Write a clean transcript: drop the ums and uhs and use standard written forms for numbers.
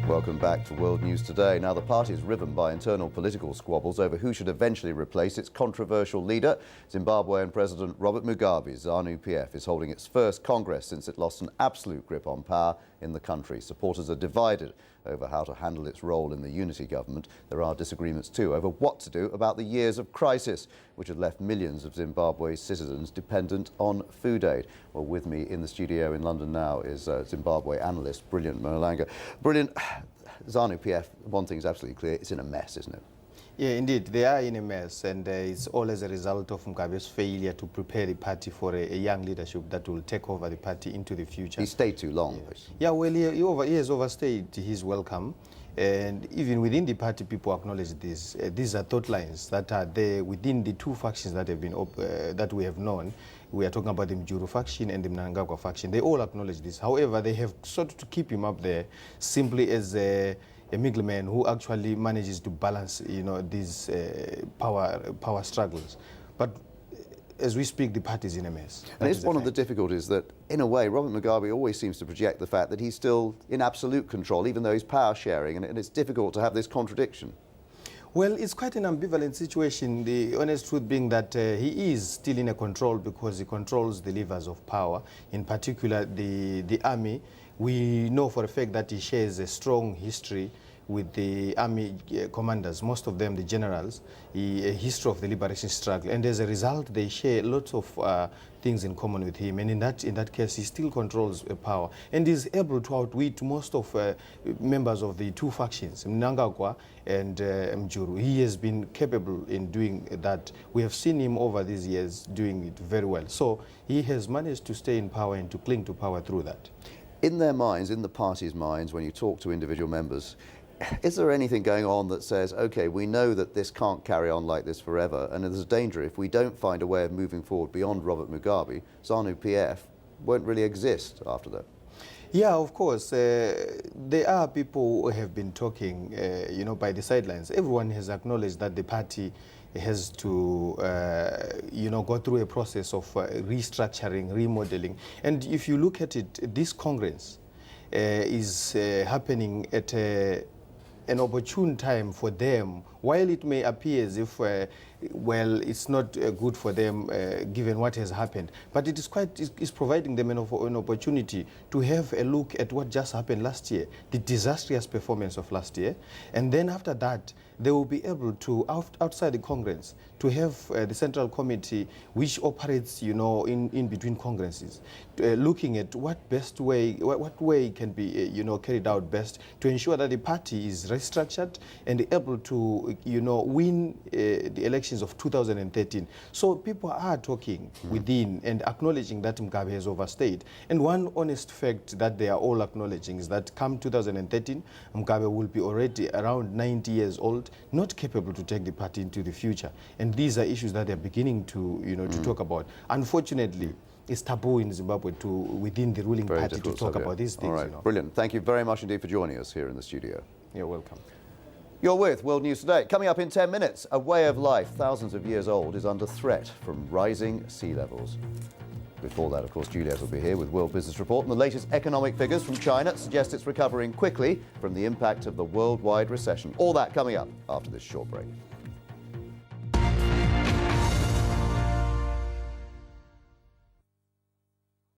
Welcome back to World News Today. Now, the party is riven by internal political squabbles over who should eventually replace its controversial leader. Zimbabwean President Robert Mugabe's ZANU-PF is holding its first Congress since it lost an absolute grip on power in the country. Supporters are divided over how to handle its role in the unity government. There are disagreements too over what to do about the years of crisis, which had left millions of Zimbabwe's citizens dependent on food aid. Well, with me in the studio in London now is Zimbabwe analyst Brilliant Mhlanga. Brilliant, ZANU-PF, one thing is absolutely clear, it's in a mess, isn't it? Yeah, indeed, they are in a mess, and it's all as a result of Mugabe's failure to prepare the party for a young leadership that will take over the party into the future. He stayed too long. Yeah, well, he has overstayed his welcome, and even within the party, people acknowledge this. These are thought lines that are there within the two factions that have been that we have known. We are talking about the Mjuru faction and the Mhlanga faction. They all acknowledge this. However, they have sought to keep him up there simply as a middleman who actually manages to balance, these power struggles. But as we speak, the party is in a mess. And it's one of the difficulties that, in a way, Robert Mugabe always seems to project the fact that he's still in absolute control, even though he's power sharing, and it's difficult to have this contradiction. Well, it's quite an ambivalent situation, the honest truth being that he is still in a control because he controls the levers of power, in particular the army. We know for a fact that he shares a strong history with the army commanders, most of them the generals, a history of the liberation struggle, and as a result they share lots of things in common with him, and in that case he still controls power and is able to outwit most of members of the two factions, Mhlanga and Mjuru. He has been capable in doing that. We have seen him over these years doing it very well, so he has managed to stay in power and to cling to power through that. In their minds, in the party's minds, when you talk to individual members, is there anything going on that says, OK, we know that this can't carry on like this forever, and there's a danger if we don't find a way of moving forward beyond Robert Mugabe, ZANU-PF won't really exist after that? Yeah, of course. There are people who have been talking, by the sidelines. Everyone has acknowledged that the party has to, go through a process of restructuring, remodeling. And if you look at it, this Congress is happening at an opportune time for them, while it may appear as if, it's not good for them given what has happened, but it's providing them an opportunity to have a look at what just happened last year, the disastrous performance of last year, and then after that, they will be able to, outside the Congress, to have the Central Committee, which operates, in between Congresses, looking at what way can be, carried out best to ensure that the party is restructured and able to, win the elections of 2013. So people are talking within and acknowledging that Mugabe has overstayed. And one honest fact that they are all acknowledging is that come 2013, Mugabe will be already around 90 years old, not capable to take the party into the future. And these are issues that they're beginning to, to talk about. Unfortunately, it's taboo in Zimbabwe within the ruling party to talk about these things. All right, brilliant. Thank you very much indeed for joining us here in the studio. You're welcome. You're with World News Today. Coming up in 10 minutes, a way of life thousands of years old is under threat from rising sea levels. Before that, of course, Juliet will be here with World Business Report, and the latest economic figures from China suggest it's recovering quickly from the impact of the worldwide recession. All that coming up after this short break.